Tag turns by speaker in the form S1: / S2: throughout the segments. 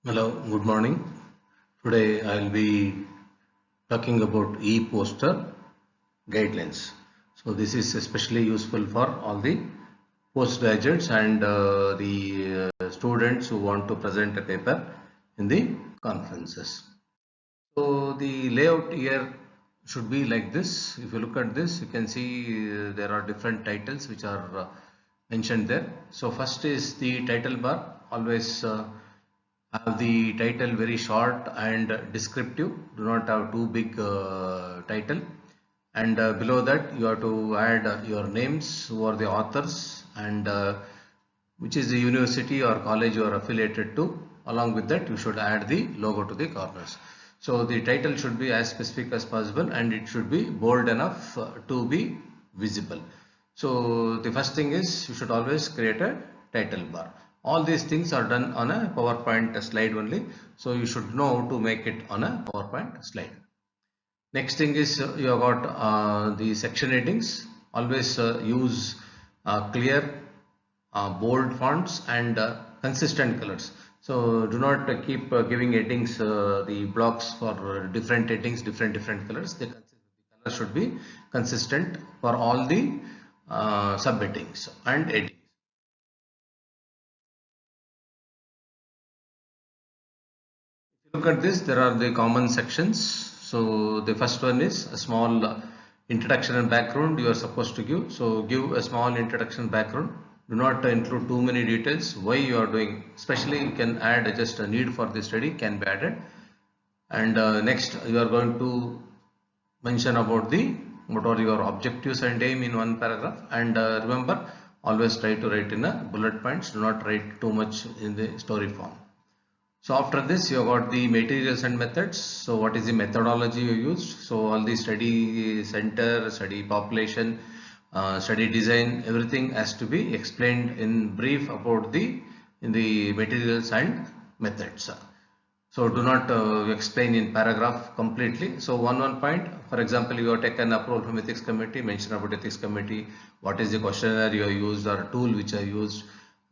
S1: Hello, good morning. Today I will be talking about e-poster guidelines. So this is especially useful for all the postgraduates and the students who want to present a paper in the conferences. So the layout here should be like this. If you look at this, you can see there are different titles which are mentioned there. So first is the title bar. Always have the title very short and descriptive. Do not have too big title. And below that you have to add your names, who are the authors, and which is the university or college you are affiliated to. Along with that, you should add the logo to the corners. So the title should be as specific as possible and it should be bold enough to be visible. So the first thing is you should always create a title bar. All these things are done on a PowerPoint slide only. So you should know how to make it on a PowerPoint slide. Next thing is you have got the section headings. Always use clear, bold fonts and consistent colors. So do not keep giving headings, the blocks for different headings, different colors. The color should be consistent for all the subheadings and headings. Look at this, there are the common sections. So the first one is a small introduction and background you are supposed to give. So give a small introduction background. Do not include too many details. Why you are doing, especially you can add just a need for the study can be added. And next you are going to mention about the what are your objectives and aim in one paragraph. And remember, always try to write in a bullet points. Do not write too much in the story form. So after this you have got the materials and methods. So what is the methodology you used? So all the study center, study population, study design, everything has to be explained in brief about the materials and methods. So do not explain in paragraph completely. So one point, for example, you have taken approval from ethics committee, mention about ethics committee, what is the questionnaire you have used or tool which I used.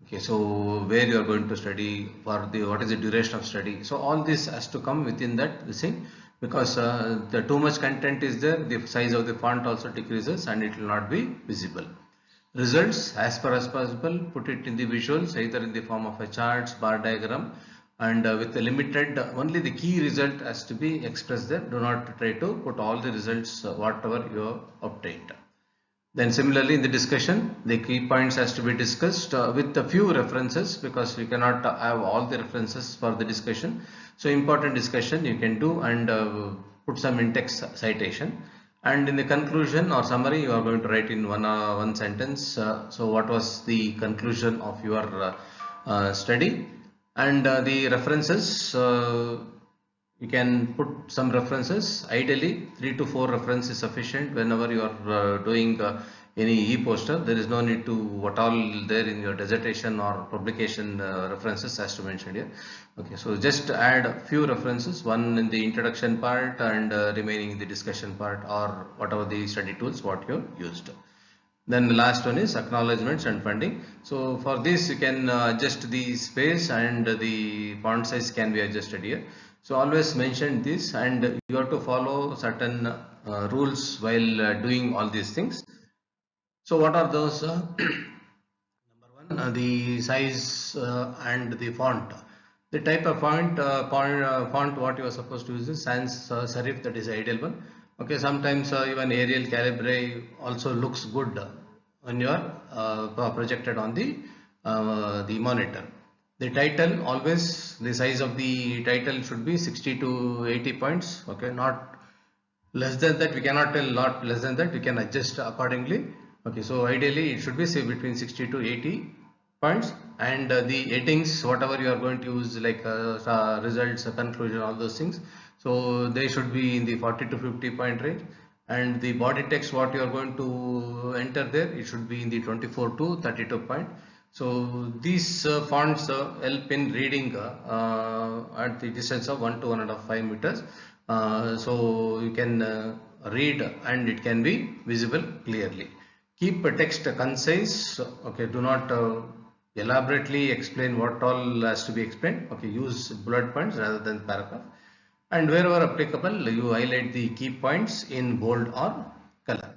S1: Okay, so where you are going to study, for the what is the duration of study. So all this has to come within that thing, because the too much content is there, the size of the font also decreases and it will not be visible. Results as far as possible, put it in the visuals, either in the form of a charts, bar diagram, and with the limited, only the key result has to be expressed there. Do not try to put all the results whatever you have obtained. Then similarly in the discussion, the key points has to be discussed with a few references, because we cannot have all the references for the discussion. So important discussion you can do and put some in-text citation. And in the conclusion or summary, you are going to write in one sentence. So what was the conclusion of your study? And the references, you can put some references. Ideally 3 to 4 references is sufficient whenever you are doing any e-poster. There is no need to what all there in your dissertation or publication references has to mention here. Okay, so just add a few references, one in the introduction part and remaining in the discussion part, or whatever the study tools what you used. Then the last one is acknowledgements and funding. So for this you can adjust the space and the font size can be adjusted here. So always mention this, and you have to follow certain rules while doing all these things. So what are those? Number one, the size and the font. The type of font what you are supposed to use is sans serif, that is the ideal one. Okay, sometimes even Arial Calibri also looks good when you are projected on the monitor. The title, always the size of the title should be 60 to 80 points. Okay, not less than that. We cannot tell, not less than that. We can adjust accordingly. Okay, so ideally it should be say between 60 to 80 points. And the headings whatever you are going to use, like results, conclusion, all those things, so they should be in the 40 to 50 point range. And the body text what you are going to enter there, it should be in the 24 to 32 point. So these fonts help in reading at the distance of 1 to 1.5 meters. So you can read and it can be visible clearly. Keep text concise. Okay, do not elaborately explain what all has to be explained. Okay, use bullet points rather than paragraph. And wherever applicable, you highlight the key points in bold or color.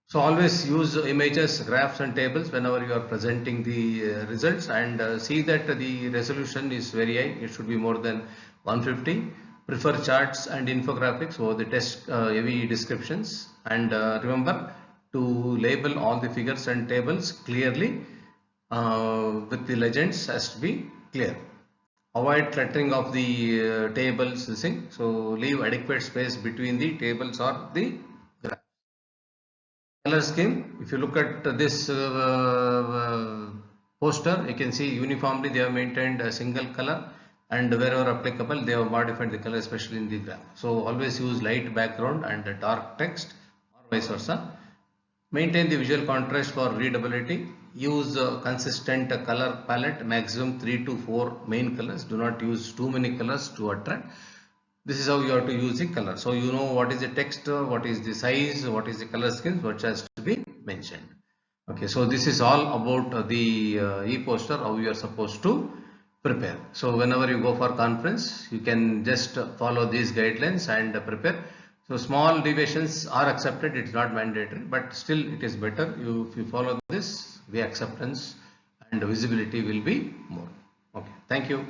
S1: So always use images, graphs and tables whenever you are presenting the results, and see that the resolution is very high. It should be more than 150. Prefer charts and infographics over the text heavy descriptions, and remember to label all the figures and tables clearly with the legends has to be clear. Avoid cluttering of the tables, this thing. So leave adequate space between the tables or the graph. Color scheme, if you look at this poster, you can see uniformly they have maintained a single color, and wherever applicable they have modified the color, especially in the graph. So always use light background and dark text, or vice versa. Maintain the visual contrast for readability. Use a consistent color palette, maximum 3 to 4 main colors. Do not use too many colors to attract. This is how you have to use the color. So you know what is the text, what is the size, what is the color schemes, what has to be mentioned. Okay, so this is all about the e-poster, how you are supposed to prepare. So whenever you go for conference, you can just follow these guidelines and prepare. So small deviations are accepted, it's not mandatory, but still it is better if you follow this, the acceptance and visibility will be more. Okay, thank you.